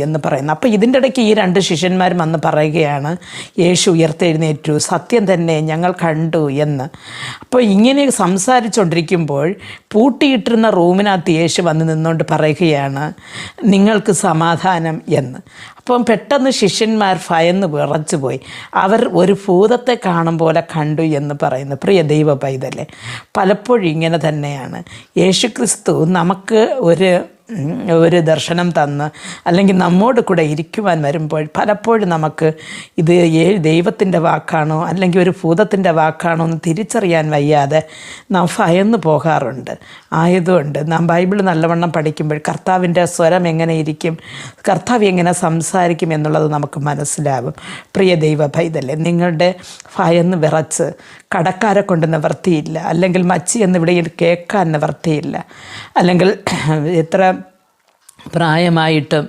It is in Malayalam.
എന്ന് പറയുന്നു. അപ്പോൾ ഇതിൻ്റെ ഇടയ്ക്ക് ഈ 2 ശിഷ്യന്മാരും വന്ന് പറയുകയാണ്, യേശു ഉയർത്തെഴുന്നേറ്റു, സത്യം തന്നെ ഞങ്ങൾ കണ്ടു എന്ന്. അപ്പോൾ ഇങ്ങനെ സംസാരിച്ചുകൊണ്ടിരിക്കുമ്പോൾ പൂട്ടിയിട്ടിരുന്ന റൂമിനകത്ത് യേശു വന്ന് നിന്നുകൊണ്ട് പറയുകയാണ്, നിങ്ങൾക്ക് സമാധാനം എന്ന്. അപ്പം പെട്ടെന്ന് ശിഷ്യന്മാർ ഭയന്ന് വിറച്ചു പോയി. അവർ ഒരു ഭൂതത്തെ കാണും പോലെ കണ്ടു എന്ന് പറയുന്നു. പ്രിയ ദൈവ പൈതലേ, പലപ്പോഴും ഇങ്ങനെ തന്നെയാണ്. യേശുക്രിസ്തു നമുക്ക് ഒരു ദർശനം തന്ന് അല്ലെങ്കിൽ നമ്മോട് കൂടെ ഇരിക്കുവാൻ വരുമ്പോൾ പലപ്പോഴും നമുക്ക് ഇത് ദൈവത്തിൻ്റെ വാക്കാണോ അല്ലെങ്കിൽ ഒരു ഭൂതത്തിൻ്റെ വാക്കാണോ എന്ന് തിരിച്ചറിയാൻ വയ്യാതെ നാം ഭയന്ന് പോകാറുണ്ട്. ആയതുകൊണ്ട് നാം ബൈബിൾ നല്ലവണ്ണം പഠിക്കുമ്പോൾ കർത്താവിൻ്റെ സ്വരം എങ്ങനെ ഇരിക്കും, കർത്താവ് എങ്ങനെ സംസാരിക്കും എന്നുള്ളത് നമുക്ക് മനസ്സിലാവും. പ്രിയ ദൈവ പൈതലേ, നിങ്ങളുടെ ഭയന്ന് വിറച്ച് കടക്കാരെ കൊണ്ട് നിവർത്തിയില്ല, അല്ലെങ്കിൽ മച്ചി എന്നിവിടെ കേൾക്കാൻ നിവർത്തിയില്ല, അല്ലെങ്കിൽ എത്ര പ്രായമായിട്ടും